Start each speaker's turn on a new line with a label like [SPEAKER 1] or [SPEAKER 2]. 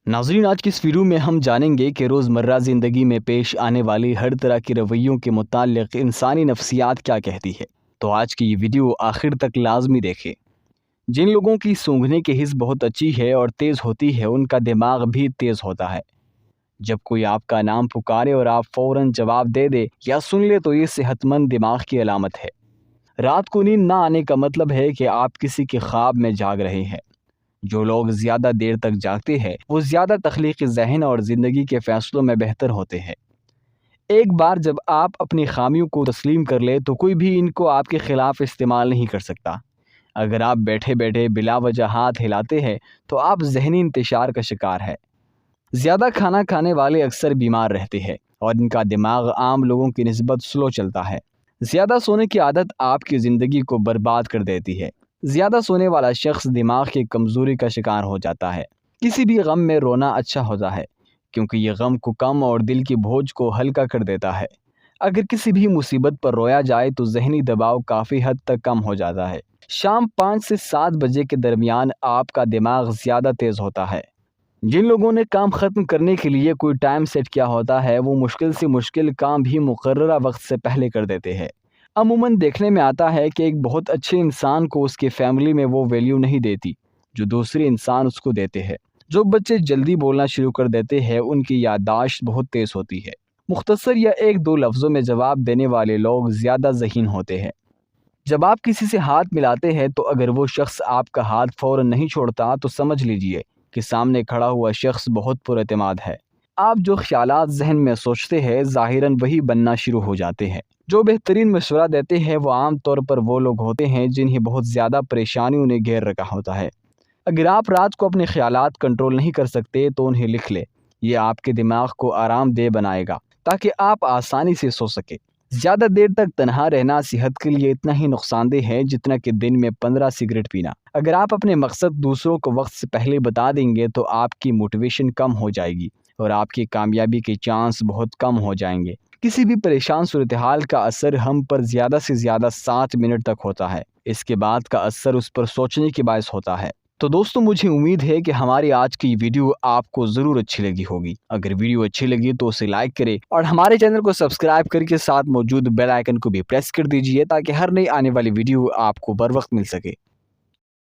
[SPEAKER 1] ناظرین، آج کی اس ویڈیو میں ہم جانیں گے کہ روزمرہ زندگی میں پیش آنے والی ہر طرح کے رویوں کے متعلق انسانی نفسیات کیا کہتی ہے۔ تو آج کی یہ ویڈیو آخر تک لازمی دیکھیں۔ جن لوگوں کی سونگھنے کی حس بہت اچھی ہے اور تیز ہوتی ہے، ان کا دماغ بھی تیز ہوتا ہے۔ جب کوئی آپ کا نام پکارے اور آپ فوراً جواب دے دے یا سن لے تو یہ صحت مند دماغ کی علامت ہے۔ رات کو نیند نہ آنے کا مطلب ہے کہ آپ کسی کے خواب میں جاگ رہے ہیں۔ جو لوگ زیادہ دیر تک جاگتے ہیں وہ زیادہ تخلیقی ذہن اور زندگی کے فیصلوں میں بہتر ہوتے ہیں۔ ایک بار جب آپ اپنی خامیوں کو تسلیم کر لیں تو کوئی بھی ان کو آپ کے خلاف استعمال نہیں کر سکتا۔ اگر آپ بیٹھے بیٹھے بلا وجہ ہاتھ ہلاتے ہیں تو آپ ذہنی انتشار کا شکار ہے۔ زیادہ کھانا کھانے والے اکثر بیمار رہتے ہیں اور ان کا دماغ عام لوگوں کی نسبت سلو چلتا ہے۔ زیادہ سونے کی عادت آپ کی زندگی کو برباد کر دیتی ہے۔ زیادہ سونے والا شخص دماغ کی کمزوری کا شکار ہو جاتا ہے۔ کسی بھی غم میں رونا اچھا ہوتا ہے کیونکہ یہ غم کو کم اور دل کی بوجھ کو ہلکا کر دیتا ہے۔ اگر کسی بھی مصیبت پر رویا جائے تو ذہنی دباؤ کافی حد تک کم ہو جاتا ہے۔ شام 5 سے 7 بجے کے درمیان آپ کا دماغ زیادہ تیز ہوتا ہے۔ جن لوگوں نے کام ختم کرنے کے لیے کوئی ٹائم سیٹ کیا ہوتا ہے وہ مشکل سے مشکل کام بھی مقررہ وقت سے پہلے کر دیتے ہیں۔ عموماً دیکھنے میں آتا ہے کہ ایک بہت اچھے انسان کو اس کے فیملی میں وہ ویلیو نہیں دیتی جو دوسرے انسان اس کو دیتے ہیں۔ جو بچے جلدی بولنا شروع کر دیتے ہیں ان کی یادداشت بہت تیز ہوتی ہے۔ مختصر یا 1-2 لفظوں میں جواب دینے والے لوگ زیادہ ذہین ہوتے ہیں۔ جب آپ کسی سے ہاتھ ملاتے ہیں تو اگر وہ شخص آپ کا ہاتھ فوراً نہیں چھوڑتا تو سمجھ لیجئے کہ سامنے کھڑا ہوا شخص بہت پر اعتماد ہے۔ آپ جو خیالات ذہن میں سوچتے ہیں ظاہراً وہی بننا شروع ہو جاتے ہیں۔ جو بہترین مشورہ دیتے ہیں وہ عام طور پر وہ لوگ ہوتے ہیں جنہیں بہت زیادہ پریشانیوں نے گھیر رکھا ہوتا ہے۔ اگر آپ رات کو اپنے خیالات کنٹرول نہیں کر سکتے تو انہیں لکھ لیں۔ یہ آپ کے دماغ کو آرام دہ بنائے گا تاکہ آپ آسانی سے سو سکیں۔ زیادہ دیر تک تنہا رہنا صحت کے لیے اتنا ہی نقصان دہ ہے جتنا کہ دن میں 15 سگریٹ پینا۔ اگر آپ اپنے مقصد دوسروں کو وقت سے پہلے بتا دیں گے تو آپ کی موٹیویشن کم ہو جائے گی اور آپ کی کامیابی کے چانس بہت کم ہو جائیں گے۔ کسی بھی پریشان صورتحال کا اثر ہم پر زیادہ سے زیادہ 7 منٹ تک ہوتا ہے۔ اس کے بعد کا اثر اس پر سوچنے کے باعث ہوتا ہے۔ تو دوستو، مجھے امید ہے کہ ہماری آج کی ویڈیو آپ کو ضرور اچھی لگی ہوگی۔ اگر ویڈیو اچھی لگی تو اسے لائک کریں اور ہمارے چینل کو سبسکرائب کر کے ساتھ موجود بیل آئیکن کو بھی پریس کر دیجئے تاکہ ہر نئی آنے والی ویڈیو آپ کو بر وقت مل سکے۔